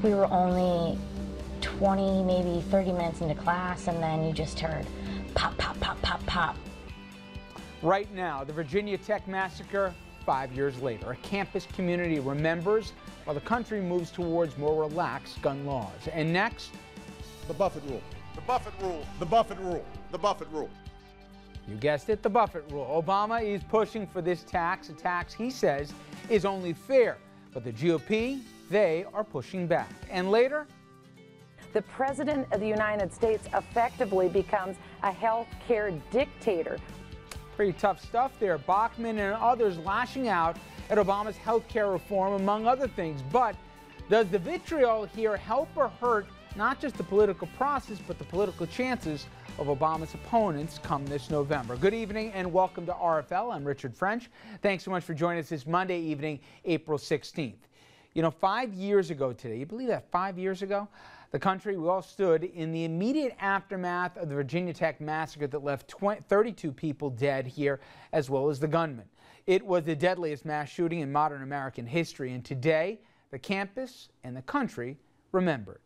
We were only 20, maybe 30 minutes into class, and then you just heard pop, pop, pop, pop, pop. Right now, the Virginia Tech massacre, 5 years later. A campus community remembers while the country moves towards more relaxed gun laws. And next, the Buffett rule. The Buffett rule. The Buffett rule. The Buffett rule. You guessed it, the Buffett rule. Obama is pushing for this tax, a tax he says is only fair. But the GOP, they are pushing back. And later, the President of the United States effectively becomes a health care dictator. Pretty tough stuff there. Bachmann and others lashing out at Obama's health care reform, among other things. But does the vitriol here help or hurt not just the political process, but the political chances of Obama's opponents come this November? Good evening and welcome to RFL. I'm Richard French. Thanks so much for joining us this Monday evening, April 16th. You know, 5 years ago today, you believe that 5 years ago? The country, we all stood in the immediate aftermath of the Virginia Tech massacre that left 32 people dead here, as well as the gunman. It was the deadliest mass shooting in modern American history, and today, the campus and the country remembered.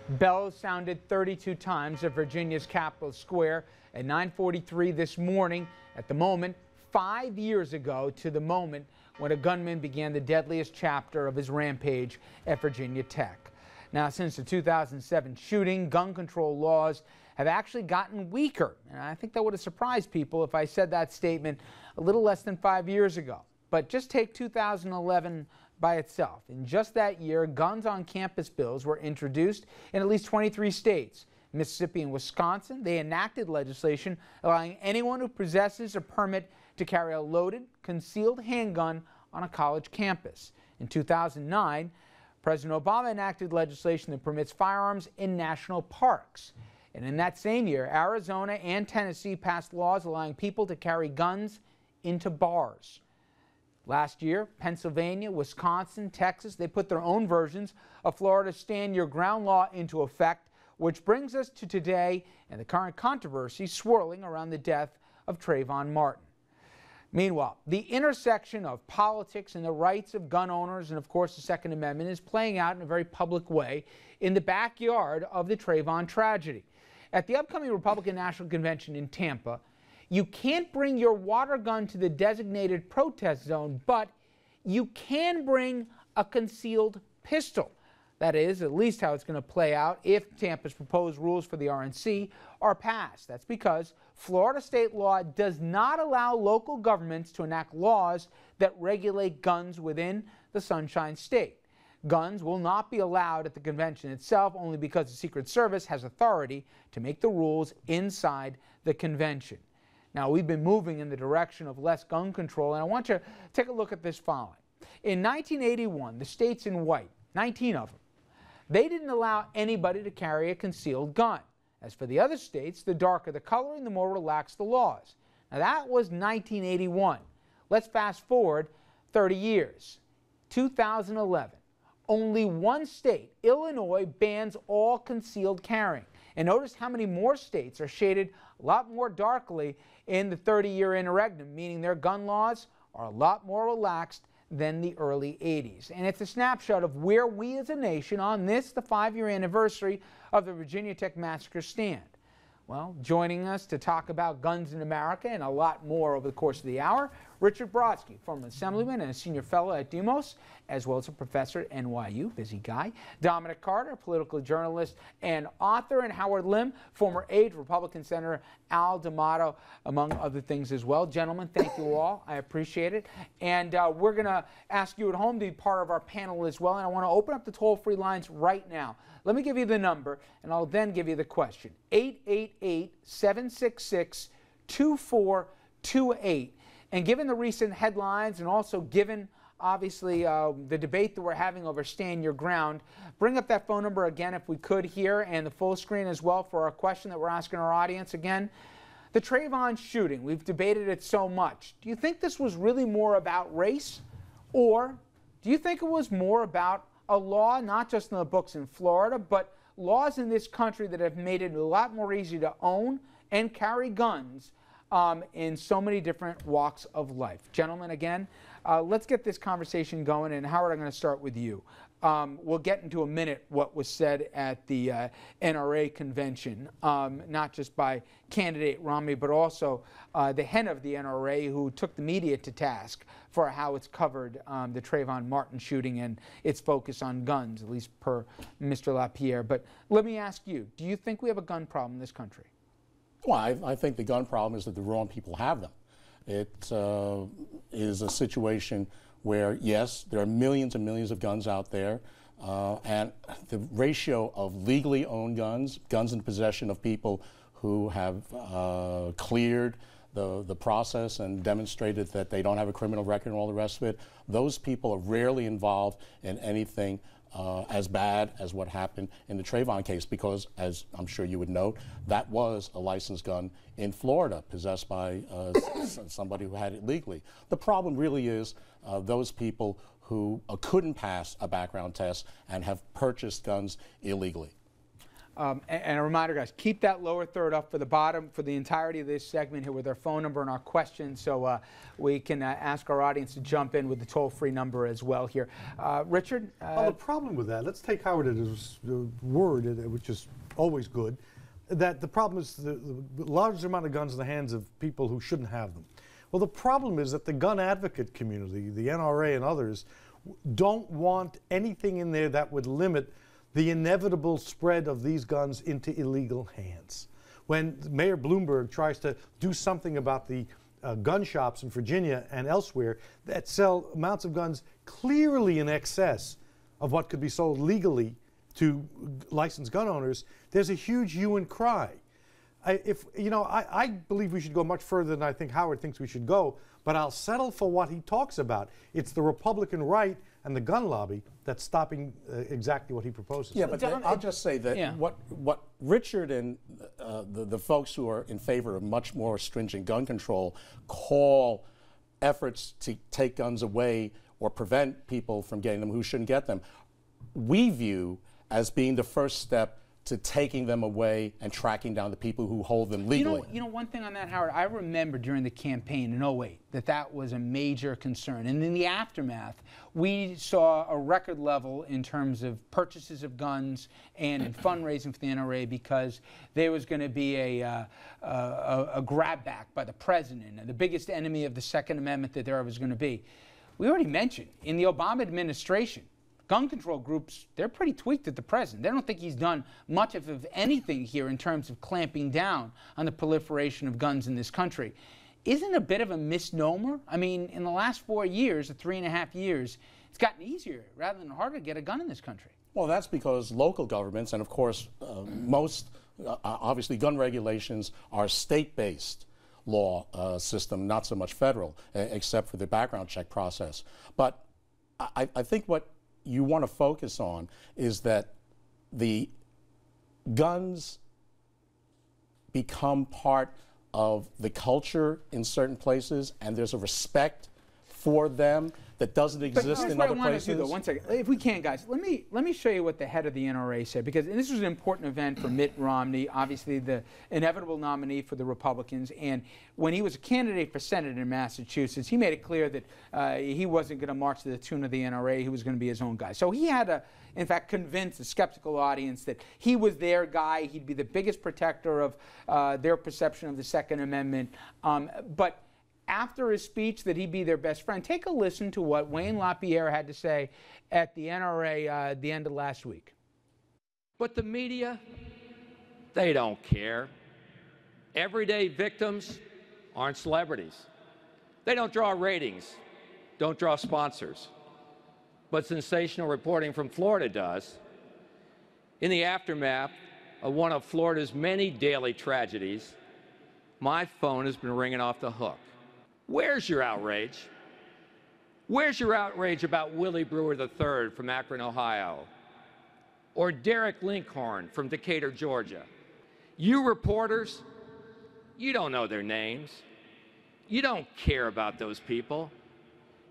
Bells sounded 32 times at Virginia's Capitol Square at 9:43 this morning, at the moment 5 years ago to the moment when a gunman began the deadliest chapter of his rampage at Virginia Tech. Now, since the 2007 shooting, gun control laws have actually gotten weaker. And I think that would have surprised people if I said that statement a little less than 5 years ago. But just take 2011 by itself. In just that year, guns on campus bills were introduced in at least 23 states. Mississippi and Wisconsin, they enacted legislation allowing anyone who possesses a permit to carry a loaded, concealed handgun on a college campus. In 2009, President Obama enacted legislation that permits firearms in national parks. And in that same year, Arizona and Tennessee passed laws allowing people to carry guns into bars. Last year, Pennsylvania, Wisconsin, Texas, they put their own versions of Florida's Stand Your Ground law into effect, which brings us to today and the current controversy swirling around the death of Trayvon Martin. Meanwhile, the intersection of politics and the rights of gun owners and, of course, the Second Amendment is playing out in a very public way in the backyard of the Trayvon tragedy. At the upcoming Republican National Convention in Tampa, you can't bring your water gun to the designated protest zone, but you can bring a concealed pistol. That is at least how it's going to play out if Tampa's proposed rules for the RNC are passed. That's because Florida state law does not allow local governments to enact laws that regulate guns within the Sunshine State. Guns will not be allowed at the convention itself, only because the Secret Service has authority to make the rules inside the convention. Now, we've been moving in the direction of less gun control, and I want you to take a look at this following. In 1981, the states in white, 19 of them, they didn't allow anybody to carry a concealed gun. As for the other states, the darker the coloring, the more relaxed the laws. Now, that was 1981. Let's fast forward 30 years. 2011, only one state, Illinois, bans all concealed carrying. And notice how many more states are shaded a lot more darkly in the 30-year interregnum, meaning their gun laws are a lot more relaxed than the early 80s. And it's a snapshot of where we as a nation on this, the 5-year anniversary of the Virginia Tech massacre, stand. Well, joining us to talk about guns in America and a lot more over the course of the hour, Richard Brodsky, former assemblyman and a senior fellow at Demos, as well as a professor at NYU, busy guy. Dominic Carter, political journalist and author, and Howard Lim, former aide to Republican Senator Al D'Amato, among other things as well. Gentlemen, thank you all. I appreciate it. And we're going to ask you at home to be part of our panel as well. And I want to open up the toll-free lines right now. Let me give you the number, and I'll then give you the question. 888-766-2428. And given the recent headlines and also given, obviously, the debate that we're having over Stand Your Ground, bring up that phone number again if we could here, and the full screen as well for our question that we're asking our audience again. The Trayvon shooting, we've debated it so much. Do you think this was really more about race, or do you think it was more about a law, not just in the books in Florida, but laws in this country that have made it a lot more easy to own and carry guns in so many different walks of life. Gentlemen, again, let's get this conversation going. And Howard, I'm going to start with you. We'll get into a minute what was said at the NRA convention, not just by candidate Romney, but also the head of the NRA, who took the media to task for how it's covered the Trayvon Martin shooting and its focus on guns, at least per Mr. LaPierre. But let me ask you, do you think we have a gun problem in this country? Well, I think the gun problem is that the wrong people have them. It is a situation where, yes, there are millions and millions of guns out there, and the ratio of legally owned guns, guns in possession of people who have cleared the process and demonstrated that they don't have a criminal record and all the rest of it, those people are rarely involved in anything as bad as what happened in the Trayvon case, because, as I'm sure you would note, that was a licensed gun in Florida possessed by somebody who had it legally. The problem really is those people who couldn't pass a background test and have purchased guns illegally. And a reminder, guys, keep that lower third up for the bottom for the entirety of this segment here with our phone number and our questions, so we can ask our audience to jump in with the toll-free number as well here. Richard? Well, the problem with that, let's take Howard at his word, which is always good, that the problem is the large amount of guns in the hands of people who shouldn't have them. Well, the problem is that the gun advocate community, the NRA and others, don't want anything in there that would limit the inevitable spread of these guns into illegal hands. When Mayor Bloomberg tries to do something about the gun shops in Virginia and elsewhere that sell amounts of guns clearly in excess of what could be sold legally to licensed gun owners, there's a huge hue and cry. I believe we should go much further than I think Howard thinks we should go, but I'll settle for what he talks about. It's the Republican right and the gun lobby that's stopping exactly what he proposes. Yeah, but I'll just say that what Richard and the folks who are in favor of much more stringent gun control call efforts to take guns away or prevent people from getting them who shouldn't get them, we view as being the first step to taking them away and tracking down the people who hold them legally. You know one thing on that, Howard, I remember during the campaign in 2008 that was a major concern. And in the aftermath, we saw a record level in terms of purchases of guns and in fundraising for the NRA, because there was going to be a grab back by the president, and the biggest enemy of the Second Amendment that there was going to be. We already mentioned, in the Obama administration, gun control groups, they're pretty tweaked at the president. They don't think he's done much of anything here in terms of clamping down on the proliferation of guns in this country. Isn't it a bit of a misnomer? I mean, in the last 4 years, or 3.5 years, it's gotten easier rather than harder to get a gun in this country. Well, that's because local governments, and of course, obviously gun regulations are state-based law system, not so much federal, except for the background check process. But I think what you want to focus on is that the guns become part of the culture in certain places, and there's a respect for them that doesn't exist in other places. One second, if we can, guys, let me show you what the head of the NRA said, because this was an important event for Mitt Romney, obviously the inevitable nominee for the Republicans. And when he was a candidate for Senate in Massachusetts, he made it clear that he wasn't going to march to the tune of the NRA. He was going to be his own guy. So he had to, in fact, convince a skeptical audience that he was their guy. He'd be the biggest protector of their perception of the Second Amendment. But after his speech that he'd be their best friend, take a listen to what Wayne LaPierre had to say at the NRA at the end of last week. But the media, they don't care. Everyday victims aren't celebrities. They don't draw ratings, don't draw sponsors. But sensational reporting from Florida does. In the aftermath of one of Florida's many daily tragedies, my phone has been ringing off the hook. Where's your outrage? Where's your outrage about Willie Brewer III from Akron, Ohio? Or Derek Linkhorn from Decatur, Georgia? You reporters, you don't know their names. You don't care about those people.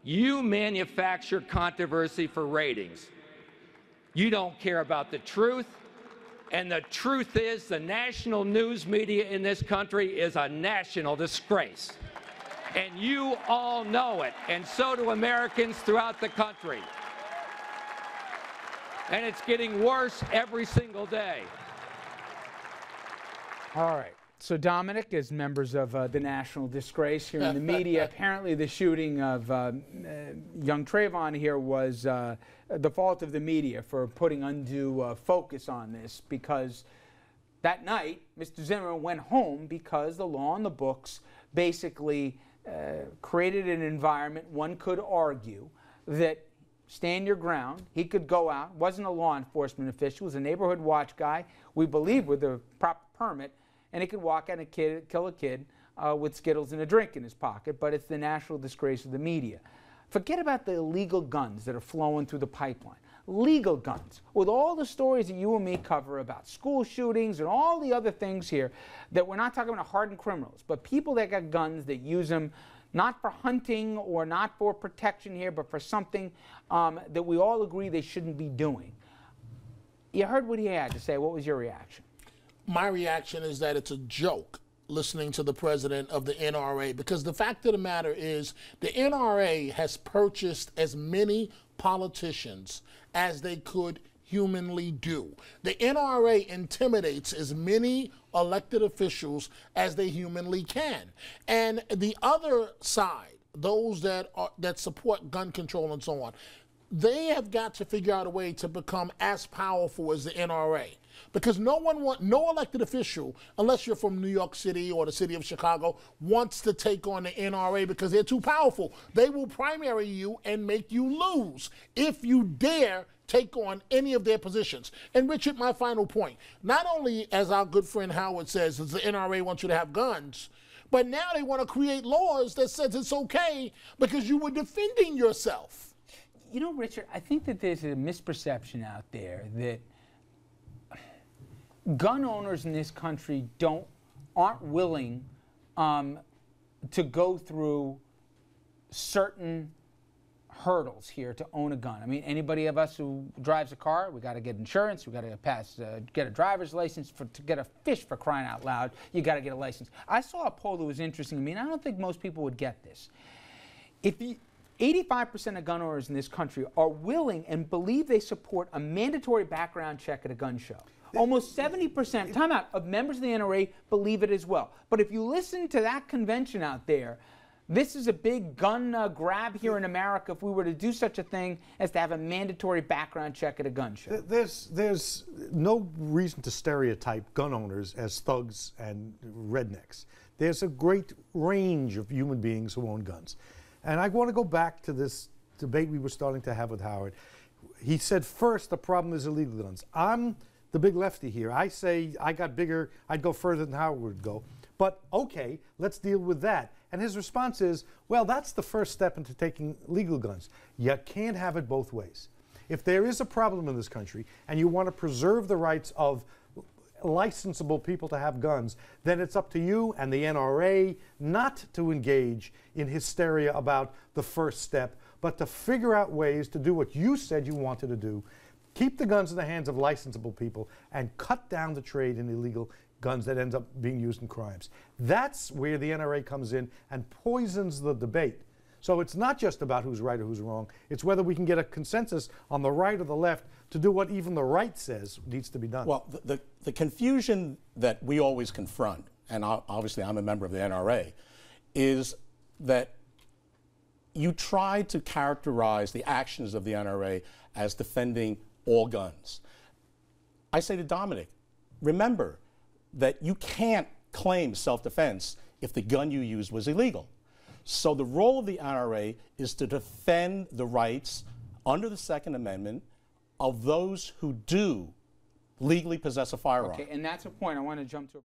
You manufacture controversy for ratings. You don't care about the truth. And the truth is the national news media in this country is a national disgrace. And you all know it, and so do Americans throughout the country. And it's getting worse every single day. All right. So Dominic, as members of the national disgrace here in the media, apparently the shooting of young Trayvon here was the fault of the media for putting undue focus on this, because that night Mr. Zimmerman went home because the law on the books basically created an environment, one could argue, that stand your ground. He could go out, wasn't a law enforcement official, was a neighborhood watch guy, we believe with a proper permit, and he could walk out and kill a kid with Skittles and a drink in his pocket, but it's the national disgrace of the media. Forget about the illegal guns that are flowing through the pipeline. Legal guns, with all the stories that you and me cover about school shootings and all the other things here, that we're not talking about hardened criminals, but people that got guns that use them not for hunting or not for protection here, but for something that we all agree they shouldn't be doing. You heard what he had to say. What was your reaction? My reaction is that it's a joke listening to the president of the NRA, because the fact of the matter is the NRA has purchased as many politicians as they could humanly do. The NRA intimidates as many elected officials as they humanly can. And the other side, those that support gun control and so on, they have got to figure out a way to become as powerful as the NRA. Because no elected official, unless you're from New York City or the city of Chicago, wants to take on the NRA because they're too powerful. They will primary you and make you lose if you dare take on any of their positions. And Richard, my final point, not only, as our good friend Howard says, does the NRA want you to have guns, but now they want to create laws that says it's okay because you were defending yourself. You know, Richard, I think that there's a misperception out there that gun owners in this country aren't willing to go through certain hurdles here to own a gun. I mean, anybody of us who drives a car, we got to get insurance, we got to get a driver's license to get a fish, for crying out loud. You got to get a license. I saw a poll that was interesting to me, and I don't think most people would get this. 85% of gun owners in this country are willing and believe they support a mandatory background check at a gun show. Almost 70%, time out, of members of the NRA believe it as well. But if you listen to that convention out there, this is a big gun grab here in America if we were to do such a thing as to have a mandatory background check at a gun show. There's no reason to stereotype gun owners as thugs and rednecks. There's a great range of human beings who own guns. And I want to go back to this debate we were starting to have with Howard. He said, first, the problem is illegal guns. I'm the big lefty here. I say I got bigger, I'd go further than Howard would go. But okay, let's deal with that. And his response is, well, that's the first step into taking legal guns. You can't have it both ways. If there is a problem in this country and you want to preserve the rights of licensable people to have guns, then it's up to you and the NRA not to engage in hysteria about the first step, but to figure out ways to do what you said you wanted to do. Keep the guns in the hands of licensable people and cut down the trade in illegal guns that ends up being used in crimes. That's where the NRA comes in and poisons the debate. So it's not just about who's right or who's wrong. It's whether we can get a consensus on the right or the left to do what even the right says needs to be done. Well, the confusion that we always confront, and obviously I'm a member of the NRA, is that you try to characterize the actions of the NRA as defending all guns. I say to Dominic, remember that you can't claim self-defense if the gun you used was illegal. So the role of the NRA is to defend the rights under the Second Amendment of those who do legally possess a firearm. Okay, and that's a point I want to jump to.